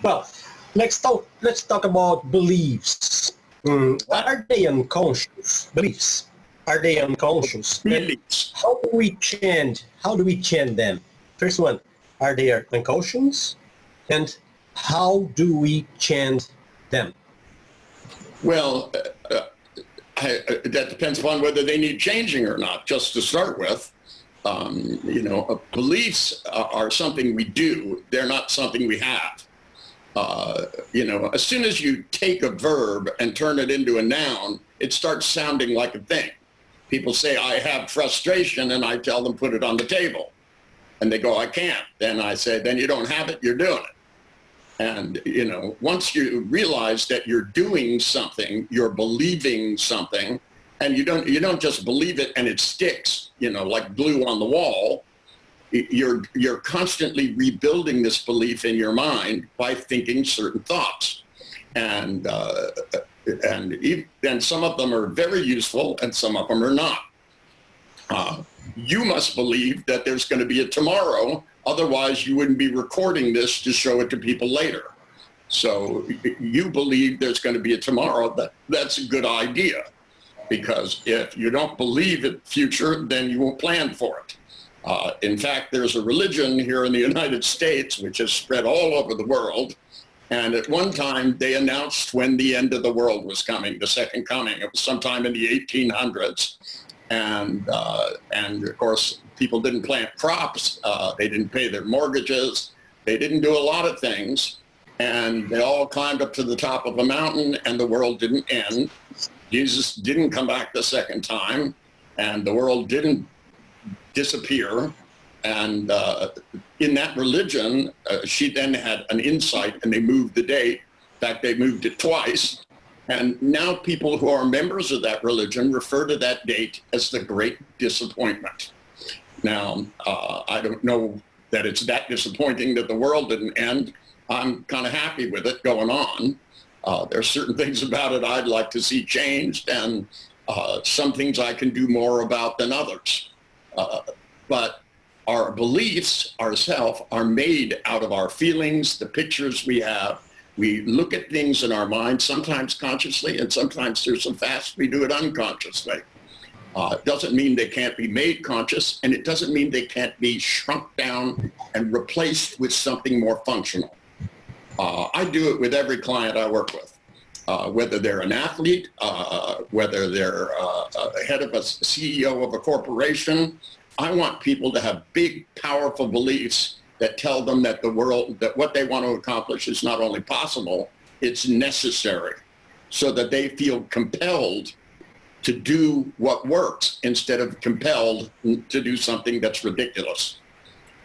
Well, let's talk about beliefs. Are they unconscious beliefs? Are they unconscious? And Beliefs. how do we change them? First one, are they unconscious? And how do we change them? Well, that depends upon whether they need changing or not, just to start with. Beliefs are something we do. They're not something we have. As soon as you take a verb and turn it into a noun, it starts sounding like a thing. People say, I have frustration, and I tell them, put it on the table. And they go, I can't. Then I say, then you don't have it, you're doing it. And, once you realize that you're doing something, you're believing something, and you don't just believe it and it sticks, like glue on the wall. You're constantly rebuilding this belief in your mind by thinking certain thoughts. And some of them are very useful and some of them are not. You must believe that there's going to be a tomorrow. Otherwise, you wouldn't be recording this to show it to people later. So you believe there's going to be a tomorrow. That's a good idea, because if you don't believe in the future, then you won't plan for it. In fact, there's a religion here in the United States which has spread all over the world. And at one time, they announced when the end of the world was coming, the second coming. It was sometime in the 1800s. And of course, people didn't plant crops. They didn't pay their mortgages. They didn't do a lot of things. And they all climbed up to the top of a mountain, and the world didn't end. Jesus didn't come back the second time, and the world didn't disappear. And in that religion, she then had an insight, and they moved the date. In fact, they moved it twice. And now people who are members of that religion refer to that date as the Great Disappointment. Now, I don't know that it's that disappointing that the world didn't end. I'm kind of happy with it going on. There's certain things about it I'd like to see changed, and some things I can do more about than others. But our beliefs ourselves are made out of our feelings, the pictures we have. We look at things in our mind, sometimes consciously, and sometimes they're so fast we do it unconsciously. It doesn't mean they can't be made conscious, and it doesn't mean they can't be shrunk down and replaced with something more functional. I do it with every client I work with, whether they're an athlete, whether they're head of a CEO of a corporation. I want people to have big, powerful beliefs that tell them that that what they want to accomplish is not only possible, it's necessary, so that they feel compelled to do what works instead of compelled to do something that's ridiculous.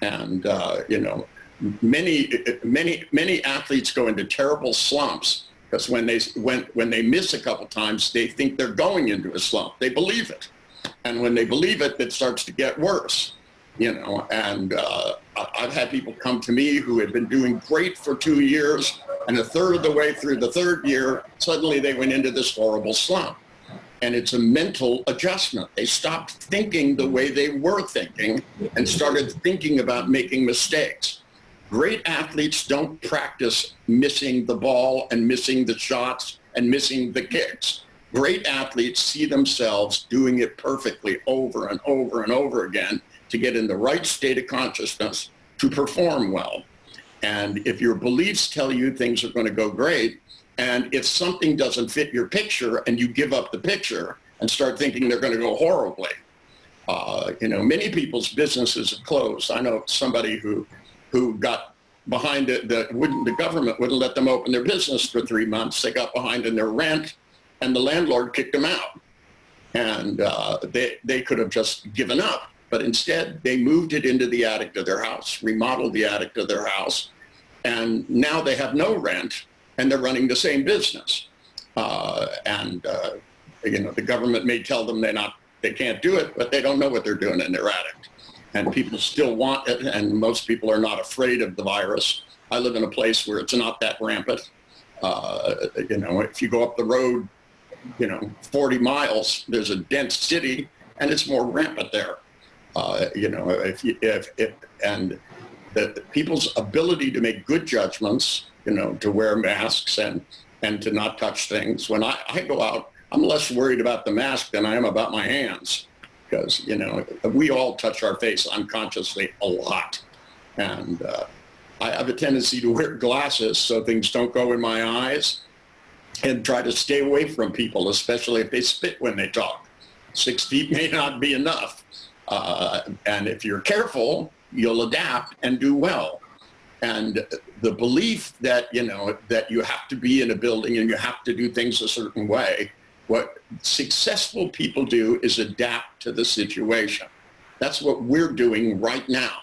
And, many athletes go into terrible slumps because when they miss a couple times, they think they're going into a slump. They believe it. And when they believe it, it starts to get worse, and I've had people come to me who had been doing great for 2 years, and a third of the way through the third year, suddenly they went into this horrible slump. And it's a mental adjustment. They stopped thinking the way they were thinking and started thinking about making mistakes. Great athletes don't practice missing the ball and missing the shots and missing the kicks. Great athletes see themselves doing it perfectly over and over and over again to get in the right state of consciousness to perform well. And if your beliefs tell you things are going to go great, and if something doesn't fit your picture and you give up the picture and start thinking they're going to go horribly, many people's businesses have closed. I know somebody who got behind it, the government wouldn't let them open their business for 3 months. They got behind in their rent, and the landlord kicked them out. And they could have just given up. But instead, they moved it into the attic of their house, remodeled the attic of their house, and now they have no rent, and they're running the same business. The government may tell them they can't do it, but they don't know what they're doing in their attic. And people still want it, and most people are not afraid of the virus. I live in a place where it's not that rampant. If you go up the road, 40 miles, there's a dense city, and it's more rampant there. People's ability to make good judgments to wear masks and to not touch things. When I go out, I'm less worried about the mask than I am about my hands, because, we all touch our face unconsciously a lot. And I have a tendency to wear glasses so things don't go in my eyes, and try to stay away from people, especially if they spit when they talk. 6 feet may not be enough. And if you're careful, you'll adapt and do well. And the belief that, that you have to be in a building and you have to do things a certain way, what successful people do is adapt to the situation. That's what we're doing right now.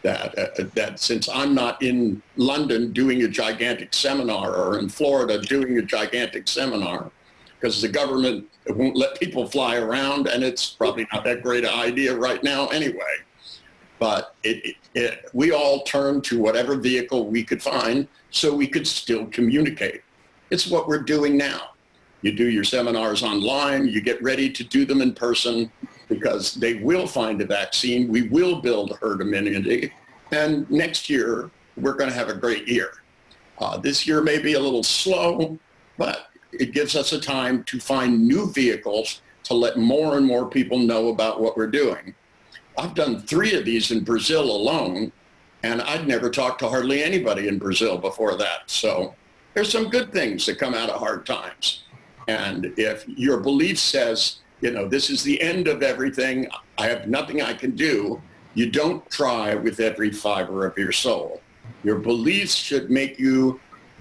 That since I'm not in London doing a gigantic seminar, or in Florida doing a gigantic seminar, because the government won't let people fly around, and it's probably not that great an idea right now anyway. But we all turned to whatever vehicle we could find so we could still communicate. It's what we're doing now. You do your seminars online, you get ready to do them in person, because they will find a vaccine. We will build herd immunity. And next year, we're going to have a great year. This year may be a little slow, but it gives us a time to find new vehicles to let more and more people know about what we're doing. I've done 3 of these in Brazil alone, and I'd never talked to hardly anybody in Brazil before that. So there's some good things that come out of hard times. And if your belief says, this is the end of everything, I have nothing I can do, you don't try with every fiber of your soul. Your beliefs should make you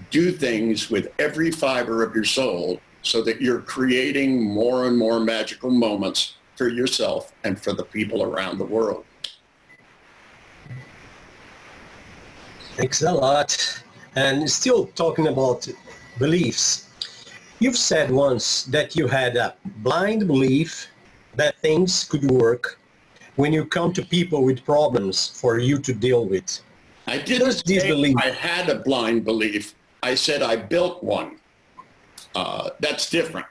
do things with every fiber of your soul, so that you're creating more and more magical moments for yourself and for the people around the world. Thanks a lot. And still talking about beliefs, you've said once that you had a blind belief that things could work when you come to people with problems for you to deal with. I didn't say I had a blind belief. I said I built one. That's different.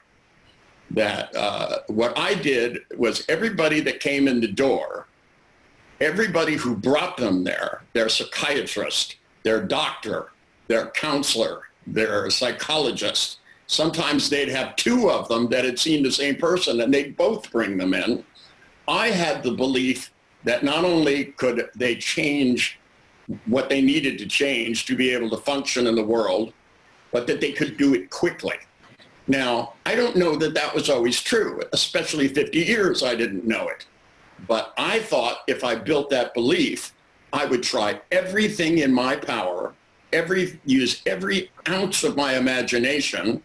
What I did was, everybody that came in the door, everybody who brought them there, their psychiatrist, their doctor, their counselor, their psychologist, sometimes they'd have 2 of them that had seen the same person, and they'd both bring them in. I had the belief that not only could they change what they needed to change to be able to function in the world, but that they could do it quickly. Now, I don't know that that was always true, especially 50 years I didn't know it. But I thought if I built that belief, I would try everything in my power, use every ounce of my imagination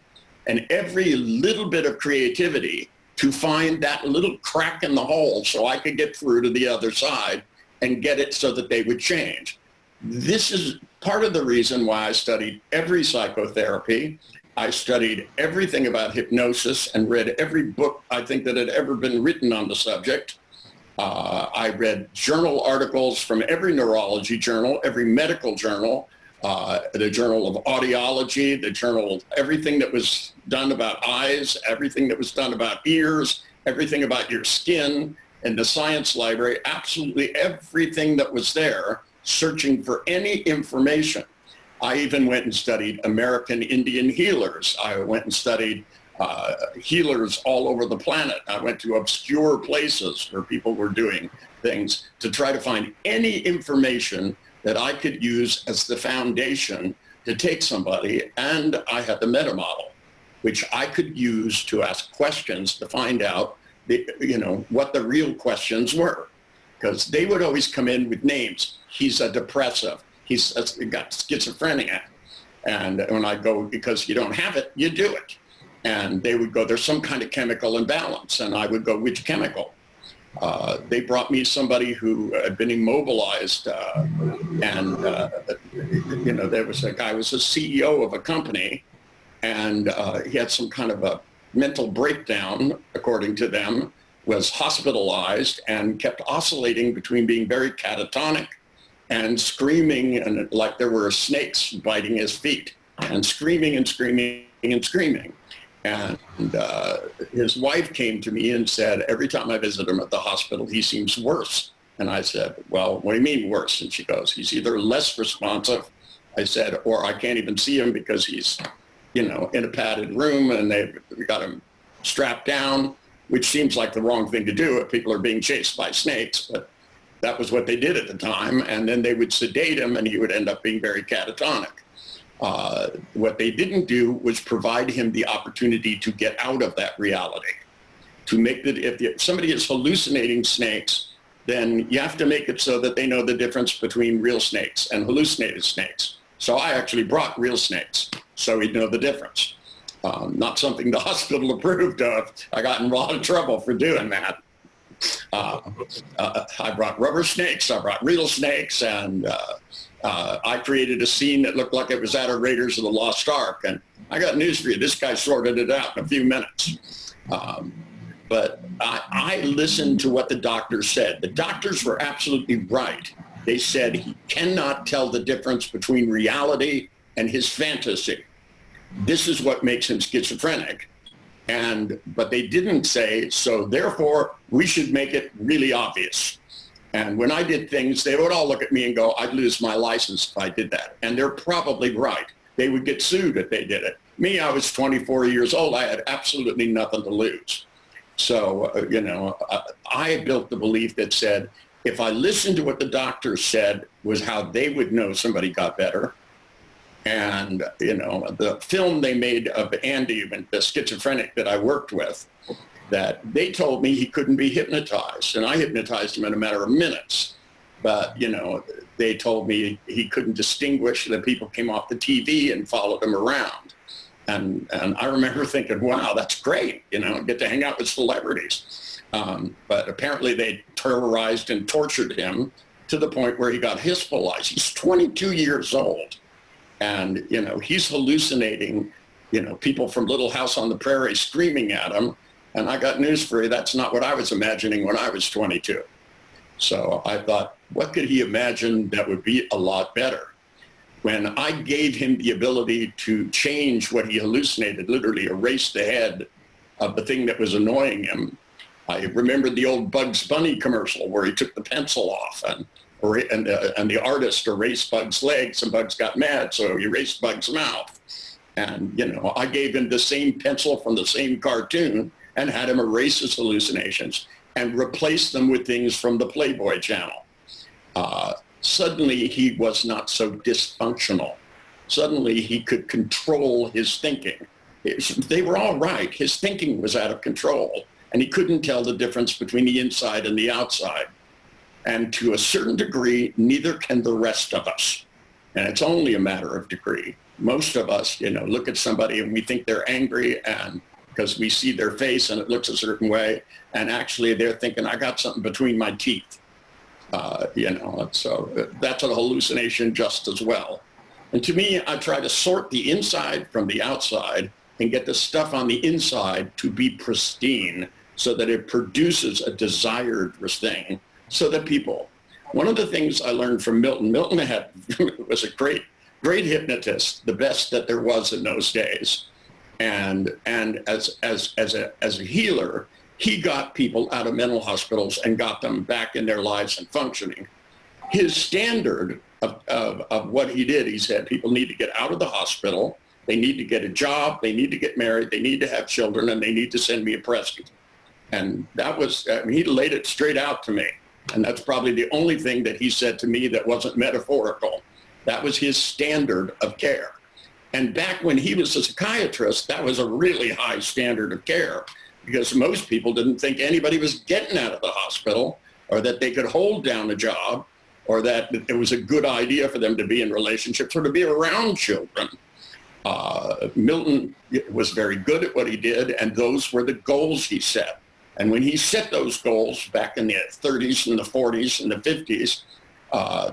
and every little bit of creativity to find that little crack in the hole so I could get through to the other side and get it so that they would change. This is part of the reason why I studied every psychotherapy. I studied everything about hypnosis and read every book I think that had ever been written on the subject. I read journal articles from every neurology journal, every medical journal, the Journal of Audiology, the journal of everything that was done about eyes, everything that was done about ears, everything about your skin, and the science library, absolutely everything that was there, searching for any information. I even went and studied American Indian healers. I went and studied healers all over the planet. I went to obscure places where people were doing things to try to find any information that I could use as the foundation to take somebody. And I had the meta model, which I could use to ask questions to find out what the real questions were. Because they would always come in with names. He's a depressive. He's got schizophrenia. And when I go, because you don't have it, you do it. And they would go, there's some kind of chemical imbalance. And I would go, which chemical? They brought me somebody who had been immobilized. There was a guy who was a CEO of a company. And he had some kind of a mental breakdown, according to them, was hospitalized and kept oscillating between being very catatonic and screaming, and like there were snakes biting his feet, and screaming and screaming and screaming. And his wife came to me and said, every time I visit him at the hospital, he seems worse. And I said, well, what do you mean worse? And she goes, he's either less responsive I said, or I can't even see him because he's, in a padded room and they've got him strapped down, which seems like the wrong thing to do if people are being chased by snakes, but that was what they did at the time. And then they would sedate him and he would end up being very catatonic. What they didn't do was provide him the opportunity to get out of that reality. To make that, if somebody is hallucinating snakes, then you have to make it so that they know the difference between real snakes and hallucinated snakes. So I actually brought real snakes so he'd know the difference. Not something the hospital approved of. I got in a lot of trouble for doing that. I brought rubber snakes, I brought real snakes, and I created a scene that looked like it was out of Raiders of the Lost Ark. And I got news for you, this guy sorted it out in a few minutes. But I listened to what the doctors said. The doctors were absolutely right. They said he cannot tell the difference between reality and his fantasy. This is what makes him schizophrenic. But they didn't say, so therefore we should make it really obvious. And when I did things, they would all look at me and go, I'd lose my license if I did that. And they're probably right. They would get sued if they did it. Me, I was 24 years old. I had absolutely nothing to lose. So, I built the belief that said, if I listened to what the doctors said was how they would know somebody got better. And, the film they made of Andy, the schizophrenic that I worked with, that they told me he couldn't be hypnotized. And I hypnotized him in a matter of minutes. But, they told me he couldn't distinguish that people came off the TV and followed him around. And I remember thinking, wow, that's great, get to hang out with celebrities. But apparently they terrorized and tortured him to the point where he got hospitalized. He's 22 years old. And, he's hallucinating, people from Little House on the Prairie screaming at him. And I got news for you, that's not what I was imagining when I was 22. So I thought, what could he imagine that would be a lot better? When I gave him the ability to change what he hallucinated, literally erase the head of the thing that was annoying him, I remembered the old Bugs Bunny commercial where he took the pencil off and the artist erased Bug's legs and Bugs got mad, so he erased Bug's mouth. And, I gave him the same pencil from the same cartoon and had him erase his hallucinations and replace them with things from the Playboy channel. Suddenly he was not so dysfunctional. Suddenly he could control his thinking. They were all right. His thinking was out of control and he couldn't tell the difference between the inside and the outside. And to a certain degree, neither can the rest of us. And it's only a matter of degree. Most of us, look at somebody and we think they're angry and because we see their face and it looks a certain way. And actually they're thinking, I got something between my teeth. So that's a hallucination just as well. And to me, I try to sort the inside from the outside and get the stuff on the inside to be pristine so that it produces a desired thing so that people, one of the things I learned from Milton was a great hypnotist, the best that there was in those days. And as a healer, he got people out of mental hospitals and got them back in their lives and functioning. His standard of what he did, he said, people need to get out of the hospital, they need to get a job, they need to get married, they need to have children, and they need to send me a present. And that was, he laid it straight out to me. And that's probably the only thing that he said to me that wasn't metaphorical. That was his standard of care. And back when he was a psychiatrist, that was a really high standard of care because most people didn't think anybody was getting out of the hospital or that they could hold down a job or that it was a good idea for them to be in relationships or to be around children. Milton was very good at what he did, and those were the goals he set. And when he set those goals back in the 30s and the 40s and the 50s,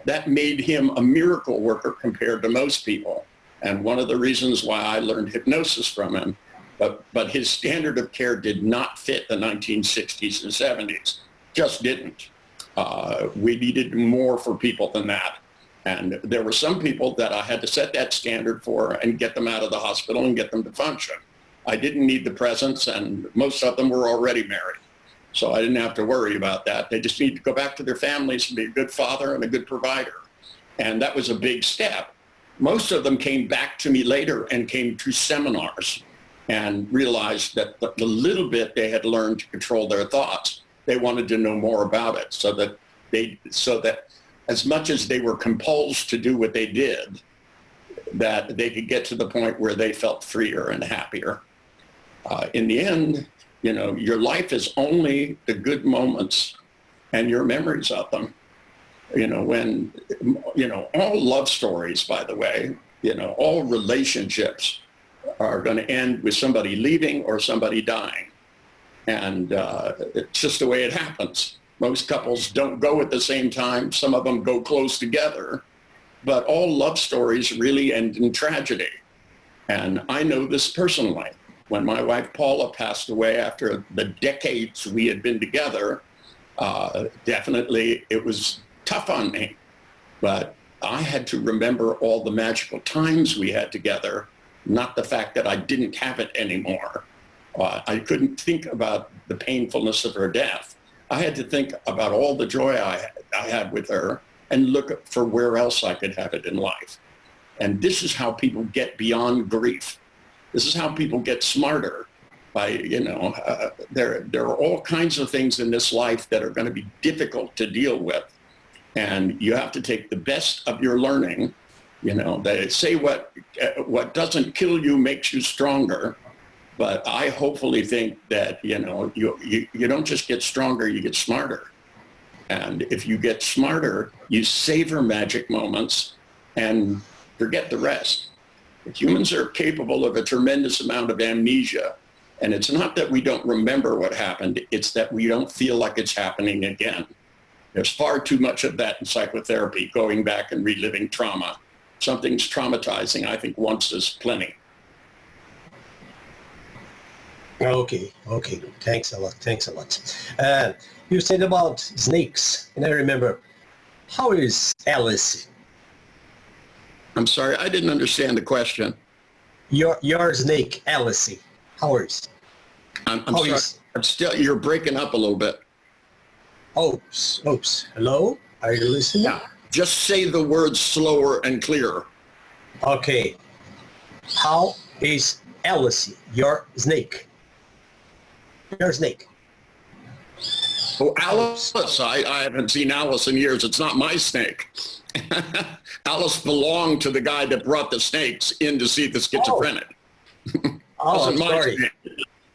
that made him a miracle worker compared to most people. And one of the reasons why I learned hypnosis from him, but his standard of care did not fit the 1960s and 70s, just didn't. We needed more for people than that. And there were some people that I had to set that standard for and get them out of the hospital and get them to function. I didn't need the presents, and most of them were already married. So I didn't have to worry about that. They just need to go back to their families and be a good father and a good provider. And that was a big step. most of them came back to me later and came to seminars and realized that the little bit they had learned to control their thoughts, they wanted to know more about it, so that as much as they were compelled to do what they did, that they could get to the point where they felt freer and happier. In the end, your life is only the good moments and your memories of them. When, all love stories, by the way, all relationships are going to end with somebody leaving or somebody dying. And it's just the way it happens. Most couples don't go at the same time. Some of them go close together, but all love stories really end in tragedy. And I know this personally. When my wife Paula passed away after the decades we had been together, definitely it was tough on me. But I had to remember all the magical times we had together, not the fact that I didn't have it anymore. I couldn't think about the painfulness of her death. I had to think about all the joy I had with her and look for where else I could have it in life. And this is how people get beyond grief. This is how people get smarter. There are all kinds of things in this life that are going to be difficult to deal with. And you have to take the best of your learning. They say what doesn't kill you makes you stronger. But I hopefully think that, you don't just get stronger, you get smarter. And if you get smarter, you savor magic moments and forget the rest. Humans are capable of a tremendous amount of amnesia. And it's not that we don't remember what happened, it's that we don't feel like it's happening again. There's far too much of that in psychotherapy, going back and reliving trauma. Something's traumatizing, I think once is plenty. Okay. Thanks a lot. You said about snakes, and I remember, how is Alice? I'm sorry, I didn't understand the question. Your snake, Alice, how is? I'm sorry, you're breaking up a little bit. Oops. Hello? Are you listening? Yeah, just say the words slower and clearer. Okay. How is Alice, your snake? Your snake. Oh, Alice, I haven't seen Alice in years. It's not my snake. Alice belonged to the guy that brought the snakes in to see the schizophrenic. I'm sorry. Snake.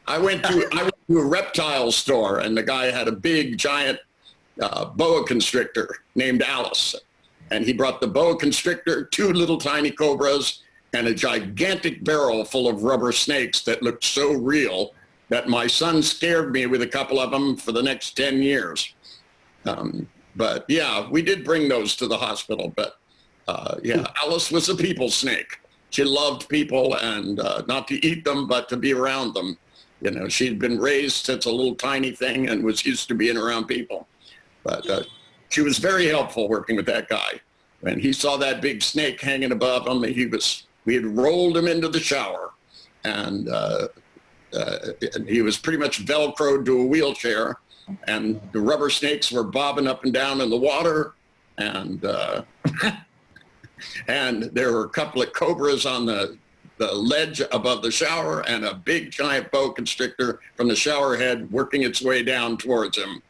I went to a reptile store, and the guy had a big, giant boa constrictor named Alice. And he brought the boa constrictor, 2 little tiny cobras, and a gigantic barrel full of rubber snakes that looked so real that my son scared me with a couple of them for the next 10 years. But yeah, we did bring those to the hospital. But Alice was a people snake. She loved people, and not to eat them, but to be around them. She'd been raised since a little tiny thing and was used to being around people. But she was very helpful working with that guy. When he saw that big snake hanging above him, we had rolled him into the shower, and he was pretty much Velcroed to a wheelchair, and the rubber snakes were bobbing up and down in the water, and and there were a couple of cobras on the ledge above the shower, and a big giant boa constrictor from the shower head working its way down towards him.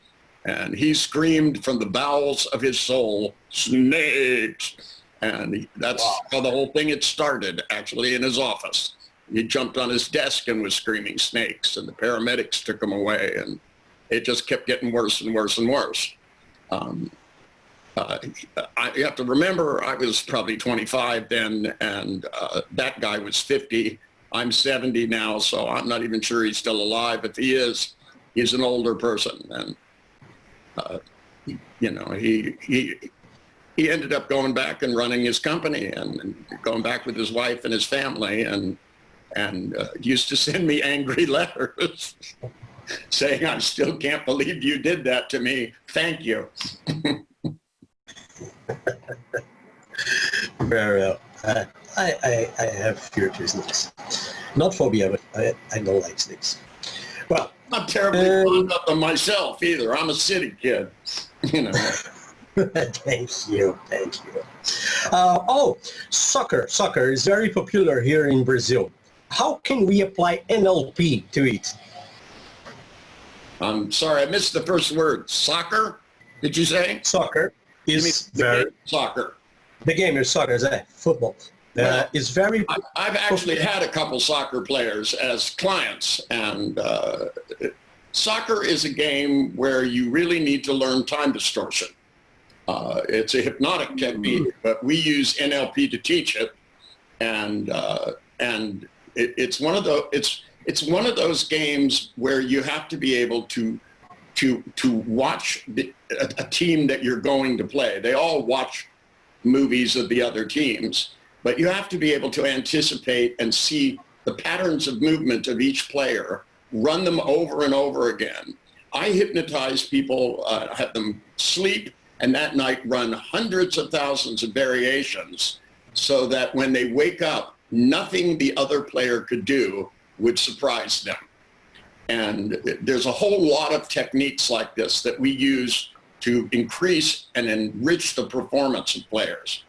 And he screamed from the bowels of his soul, "Snakes!" And that's how the whole thing had started, actually, in his office. He jumped on his desk and was screaming snakes, and the paramedics took him away, and it just kept getting worse and worse and worse. You have to remember, I was probably 25 then, and that guy was 50. I'm 70 now, so I'm not even sure he's still alive. If he is, he's an older person. And, he ended up going back and running his company and going back with his wife and his family, and used to send me angry letters saying, "I still can't believe you did that to me. Thank you." Very well. I have fear to snakes. Not phobia, but I don't like snakes. Well, I'm not terribly fond of them myself either. I'm a city kid. Thank you. Soccer. Soccer is very popular here in Brazil. How can we apply NLP to it? I'm sorry, I missed the first word. Soccer, did you say? Soccer is soccer. The game is soccer, is football. Well, is very... I've actually had a couple soccer players as clients, and soccer is a game where you really need to learn time distortion. It's a hypnotic technique, but we use NLP to teach it, and it's one of those games where you have to be able to watch a team that you're going to play. They all watch movies of the other teams, but you have to be able to anticipate and see the patterns of movement of each player, run them over and over again. I hypnotize people, have them sleep, and that night run hundreds of thousands of variations so that when they wake up, nothing the other player could do would surprise them. And there's a whole lot of techniques like this that we use to increase and enrich the performance of players.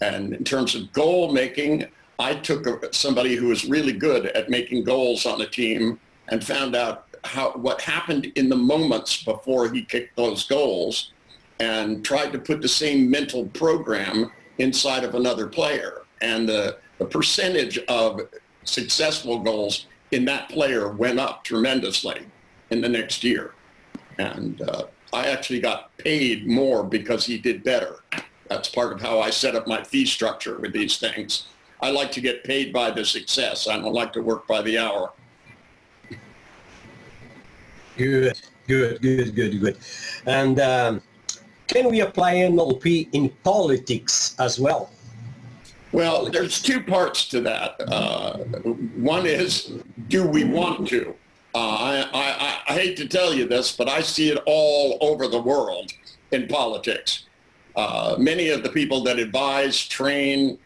And in terms of goal making, I took somebody who was really good at making goals on a team and found out what happened in the moments before he kicked those goals, and tried to put the same mental program inside of another player. And the percentage of successful goals in that player went up tremendously in the next year. And I actually got paid more because he did better. That's part of how I set up my fee structure with these things. I like to get paid by the success. I don't like to work by the hour. Good. And can we apply NLP in politics as well? Well, there's two parts to that. One is, do we want to? I hate to tell you this, but I see it all over the world in politics. Many of the people that advise, train,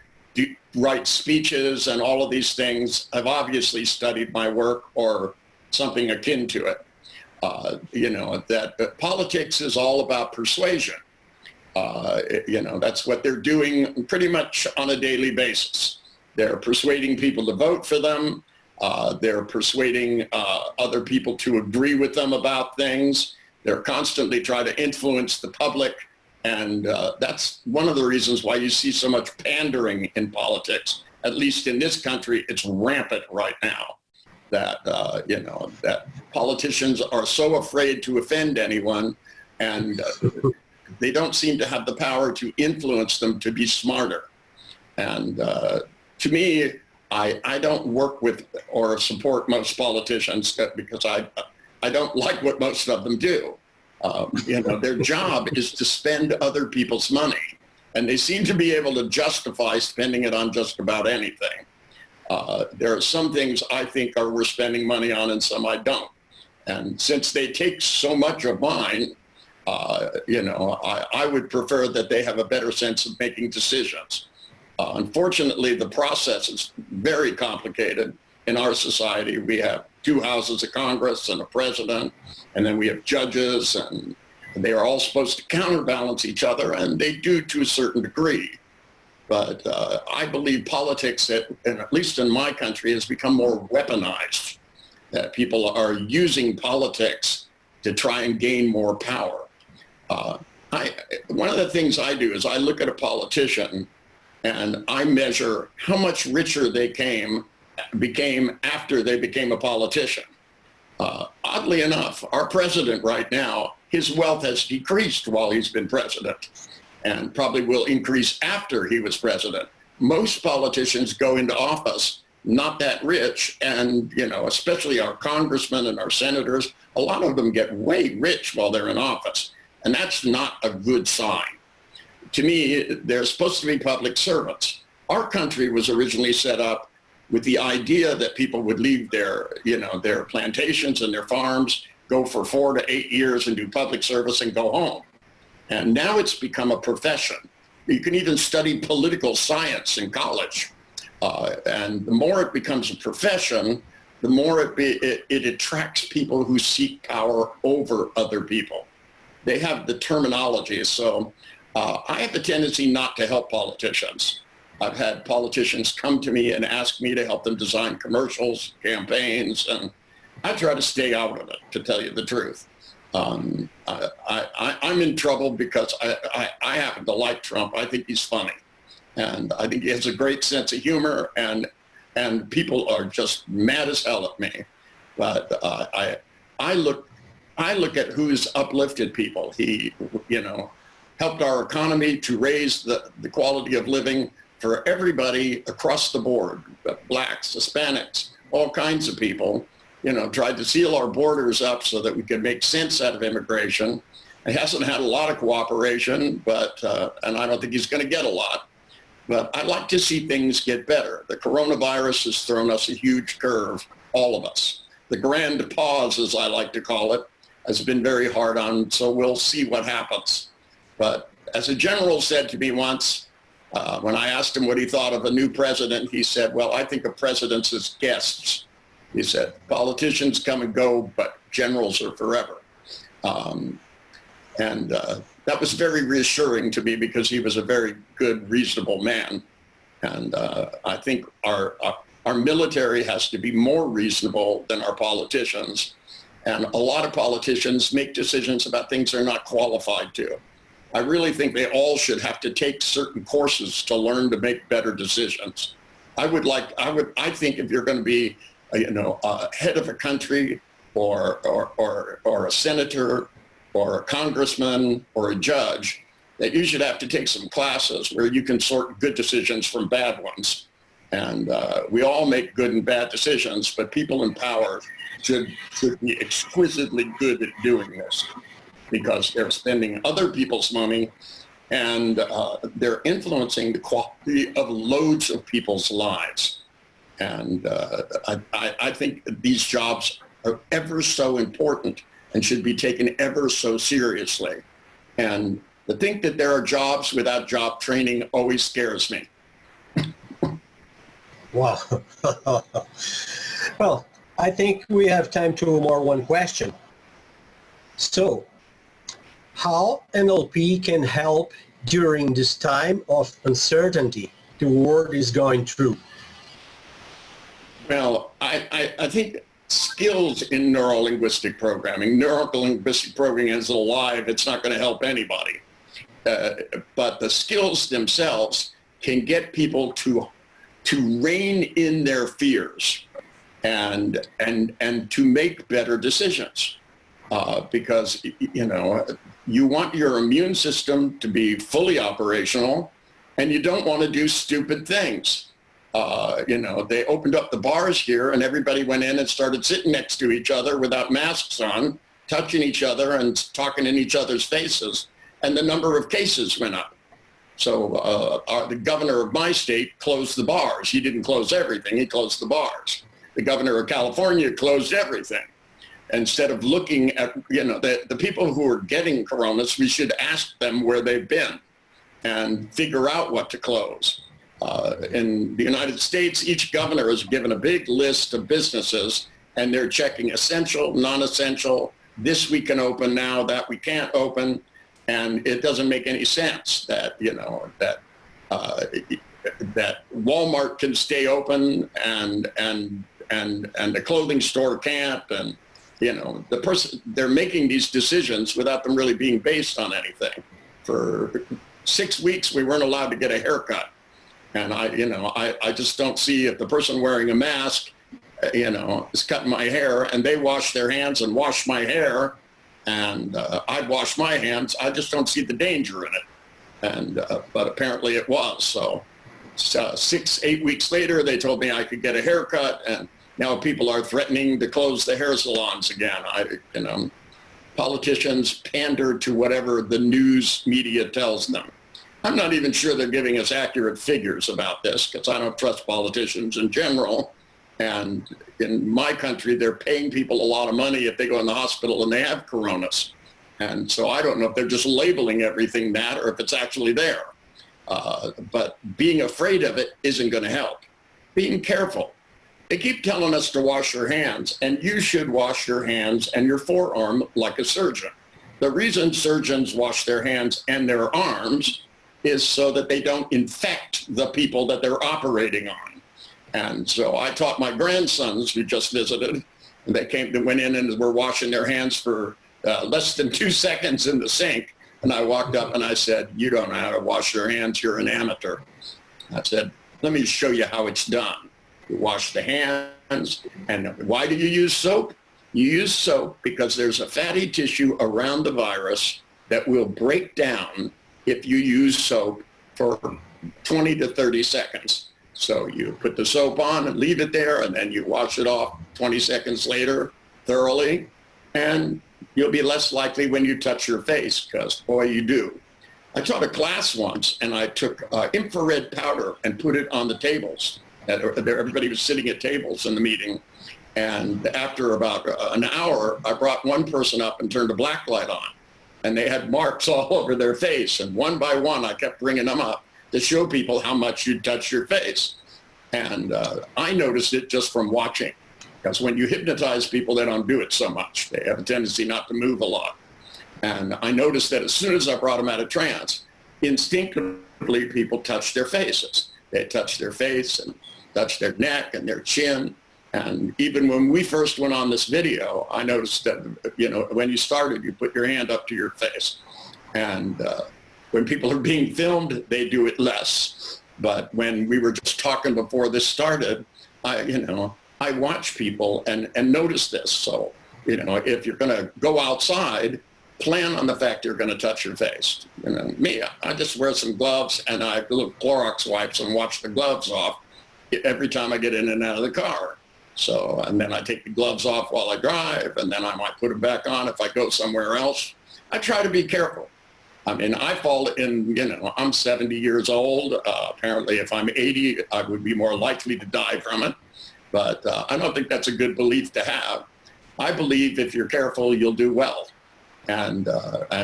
write speeches, and all of these things have obviously studied my work or something akin to it. That politics is all about persuasion. That's what they're doing pretty much on a daily basis. They're persuading people to vote for them. They're persuading other people to agree with them about things. They're constantly trying to influence the public. And that's one of the reasons why you see so much pandering in politics. At least in this country, it's rampant right now. That politicians are so afraid to offend anyone, and they don't seem to have the power to influence them to be smarter. And to me, I don't work with or support most politicians because I don't like what most of them do. Their job is to spend other people's money, and they seem to be able to justify spending it on just about anything. There are some things I think are worth spending money on and some I don't. And since they take so much of mine, I would prefer that they have a better sense of making decisions. Unfortunately, the process is very complicated in our society. We have two houses of Congress and a president, and then we have judges, and they are all supposed to counterbalance each other, and they do to a certain degree. But I believe politics, at least in my country, has become more weaponized, that people are using politics to try and gain more power. One of the things I do is I look at a politician and I measure how much richer they became after they became a politician. Oddly enough, our president right now, his wealth has decreased while he's been president, and probably will increase after he was president. Most politicians go into office not that rich, and especially our congressmen and our senators, a lot of them get way rich while they're in office, and that's not a good sign. To me, they're supposed to be public servants. Our country was originally set up with the idea that people would leave their plantations and their farms, go for 4 to 8 years and do public service and go home. And now it's become a profession. You can even study political science in college. And the more it becomes a profession, the more it attracts people who seek power over other people. They have the terminology. So I have a tendency not to help politicians. I've had politicians come to me and ask me to help them design commercials, campaigns, and I try to stay out of it, to tell you the truth. I'm in trouble because I happen to like Trump. I think he's funny. And I think he has a great sense of humor, and people are just mad as hell at me. But I look at who's uplifted people. He, helped our economy to raise the quality of living for everybody across the board, blacks, Hispanics, all kinds of people. Tried to seal our borders up so that we could make sense out of immigration. He hasn't had a lot of cooperation, but and I don't think he's going to get a lot. But I'd like to see things get better. The coronavirus has thrown us a huge curve, all of us. The grand pause, as I like to call it, has been very hard on, so we'll see what happens. But as a general said to me once, when I asked him what he thought of a new president, he said, well, I think of presidents as guests. He said, politicians come and go, but generals are forever. That was very reassuring to me because he was a very good, reasonable man. And I think our military has to be more reasonable than our politicians. And a lot of politicians make decisions about things they're not qualified to. I really think they all should have to take certain courses to learn to make better decisions. I think if you're going to be, head of a country or a senator or a congressman or a judge, that you should have to take some classes where you can sort good decisions from bad ones. And we all make good and bad decisions, but people in power should be exquisitely good at doing this because they're spending other people's money and they're influencing the quality of loads of people's lives. And I think these jobs are ever so important and should be taken ever so seriously. And to think that there are jobs without job training always scares me. Wow. Well, I think we have time to one question. So, how NLP can help during this time of uncertainty the world is going through? Well, I think skills in neuro-linguistic programming is alive. It's not going to help anybody. But the skills themselves can get people to rein in their fears and to make better decisions. Because, you want your immune system to be fully operational and you don't want to do stupid things. They opened up the bars here and everybody went in and started sitting next to each other without masks on, touching each other and talking in each other's faces. And the number of cases went up. So the governor of my state closed the bars. He didn't close everything. He closed the bars. The governor of California closed everything. Instead of looking at, the people who are getting coronas, we should ask them where they've been and figure out what to close. In the United States, each governor is given a big list of businesses and they're checking essential, non-essential, this we can open now, that we can't open. And it doesn't make any sense that, that Walmart can stay open and the clothing store can't. And, they're making these decisions without them really being based on anything. For 6 weeks, we weren't allowed to get a haircut. And I just don't see if the person wearing a mask, is cutting my hair and they wash their hands and wash my hair and I'd wash my hands. I just don't see the danger in it. But apparently it was. So 6-8 weeks later, they told me I could get a haircut and now people are threatening to close the hair salons again. Politicians pander to whatever the news media tells them. I'm not even sure they're giving us accurate figures about this because I don't trust politicians in general. And in my country, they're paying people a lot of money if they go in the hospital and they have coronas. And so I don't know if they're just labeling everything that or if it's actually there. But being afraid of it isn't going to help. Being careful. They keep telling us to wash your hands, and you should wash your hands and your forearm like a surgeon. The reason surgeons wash their hands and their arms is so that they don't infect the people that they're operating on. And so I taught my grandsons who just visited, and they went in and were washing their hands for less than 2 seconds in the sink. And I walked up and I said, "You don't know how to wash your hands. You're an amateur." I said, "Let me show you how it's done. You wash the hands. And why do you use soap? You use soap because there's a fatty tissue around the virus that will break down if you use soap for 20 to 30 seconds. So you put the soap on and leave it there, and then you wash it off 20 seconds later thoroughly, and you'll be less likely when you touch your face, because boy, you do." I taught a class once, and I took infrared powder and put it on the tables. Everybody was sitting at tables in the meeting. And after about an hour, I brought one person up and turned a black light on. And they had marks all over their face. And one by one, I kept bringing them up to show people how much you'd touch your face. And I noticed it just from watching. Because when you hypnotize people, they don't do it so much. They have a tendency not to move a lot. And I noticed that as soon as I brought them out of trance, instinctively people touched their faces. They touched their face and touched their neck and their chin. And even when we first went on this video, I noticed that, when you started, you put your hand up to your face. And when people are being filmed, they do it less. But when we were just talking before this started, I watch people and notice this. So, if you're going to go outside, plan on the fact you're going to touch your face. Me, I just wear some gloves and I do little Clorox wipes and wash the gloves off every time I get in and out of the car. So, and then I take the gloves off while I drive, and then I might put them back on if I go somewhere else. I try to be careful. I mean, I fall in, I'm 70 years old. Apparently, if I'm 80, I would be more likely to die from it. But I don't think that's a good belief to have. I believe if you're careful, you'll do well. And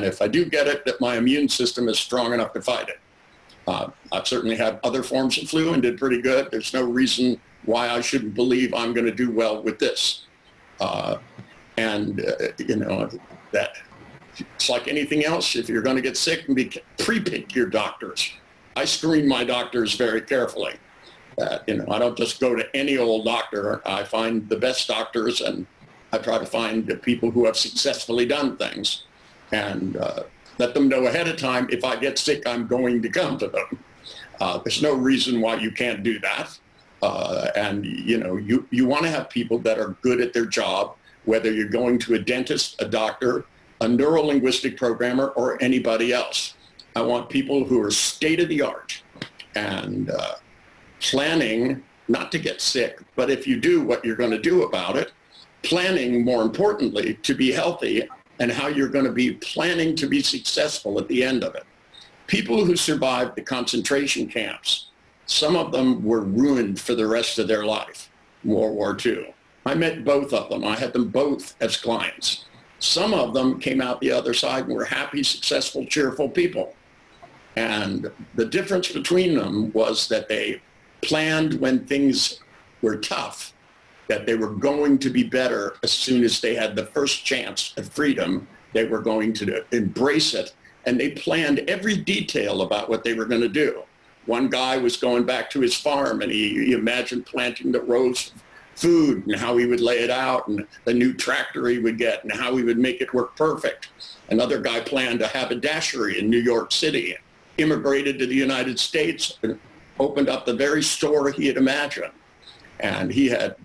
if I do get it, that my immune system is strong enough to fight it. I've certainly had other forms of flu and did pretty good. There's no reason why I shouldn't believe I'm going to do well with this. That it's like anything else. If you're going to get sick, pre-pick your doctors. I screen my doctors very carefully. I don't just go to any old doctor. I find the best doctors, and I try to find the people who have successfully done things, and let them know ahead of time if I get sick, I'm going to come to them. There's no reason why you can't do that. You want to have people that are good at their job, whether you're going to a dentist, a doctor, a neurolinguistic programmer, or anybody else. I want people who are state-of-the-art and planning not to get sick, but if you do, what you're going to do about it, planning, more importantly, to be healthy, and how you're going to be planning to be successful at the end of it. People who survived the concentration camps, some of them were ruined for the rest of their life, World War II. I met both of them. I had them both as clients. Some of them came out the other side and were happy, successful, cheerful people. And the difference between them was that they planned when things were tough, that they were going to be better as soon as they had the first chance at freedom. They were going to embrace it, and they planned every detail about what they were going to do. One guy was going back to his farm, and he imagined planting the rows of food and how he would lay it out and the new tractor he would get and how he would make it work perfect. Another guy planned a haberdashery in New York City, immigrated to the United States, and opened up the very store he had imagined. And he had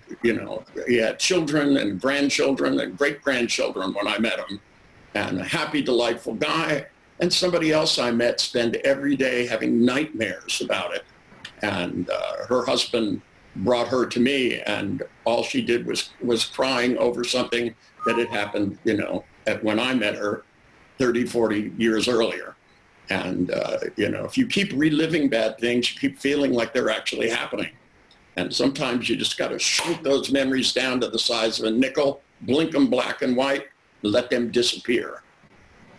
children and grandchildren and great-grandchildren when I met him, and a happy, delightful guy. And somebody else I met spent every day having nightmares about it. And her husband brought her to me, and all she did was crying over something that had happened, when I met her 30, 40 years earlier. And, if you keep reliving bad things, you keep feeling like they're actually happening. And sometimes you just got to shrink those memories down to the size of a nickel, blink them black and white, and let them disappear.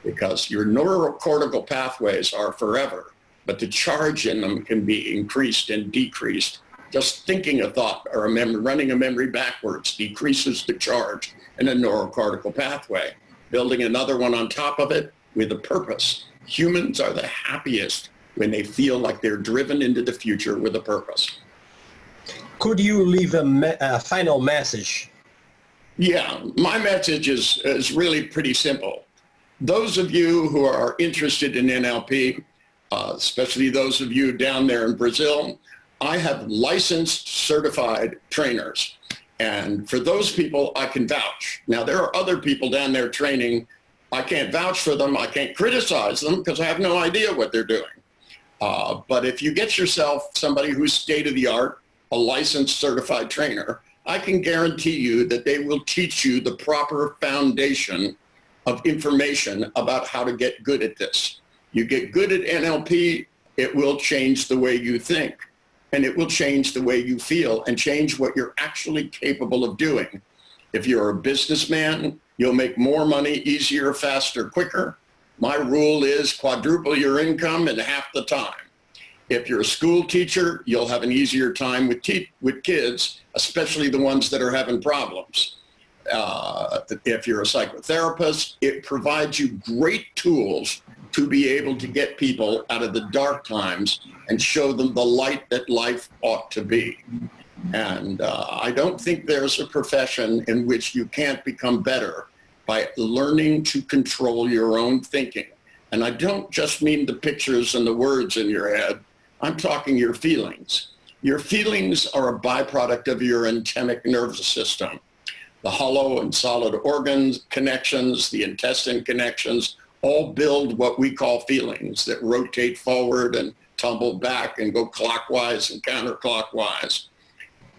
Because your neurocortical pathways are forever, but the charge in them can be increased and decreased. Just thinking a thought or running a memory backwards decreases the charge in a neurocortical pathway. building another one on top of it with a purpose. Humans are the happiest when they feel like they're driven into the future with a purpose. Could you leave a final message? Yeah, my message is really pretty simple. Those of you who are interested in NLP, especially those of you down there in Brazil, I have licensed certified trainers. And for those people, I can vouch. Now, there are other people down there training. I can't vouch for them. I can't criticize them because I have no idea what they're doing. But if you get yourself somebody who's state-of-the-art, a licensed certified trainer, I can guarantee you that they will teach you the proper foundation of information about how to get good at this. You get good at NLP, it will change the way you think, and it will change the way you feel and change what you're actually capable of doing. If you're a businessman, you'll make more money easier, faster, quicker. My rule is quadruple your income in half the time. If you're a school teacher, you'll have an easier time with kids, especially the ones that are having problems. If you're a psychotherapist, it provides you great tools to be able to get people out of the dark times and show them the light that life ought to be. And I don't think there's a profession in which you can't become better by learning to control your own thinking. And I don't just mean the pictures and the words in your head. I'm talking your feelings. Your feelings are a byproduct of your antennic nervous system. The hollow and solid organs connections, the intestine connections, all build what we call feelings that rotate forward and tumble back and go clockwise and counterclockwise.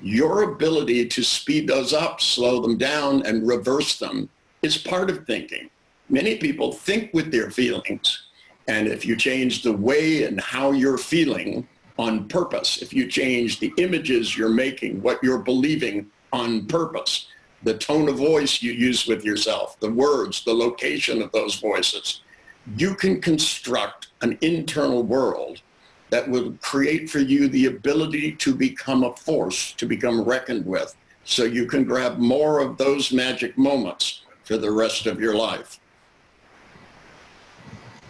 Your ability to speed those up, slow them down, and reverse them is part of thinking. Many people think with their feelings. And if you change the way and how you're feeling on purpose, if you change the images you're making, what you're believing on purpose, the tone of voice you use with yourself, the words, the location of those voices, you can construct an internal world that will create for you the ability to become a force, to become reckoned with, so you can grab more of those magic moments for the rest of your life.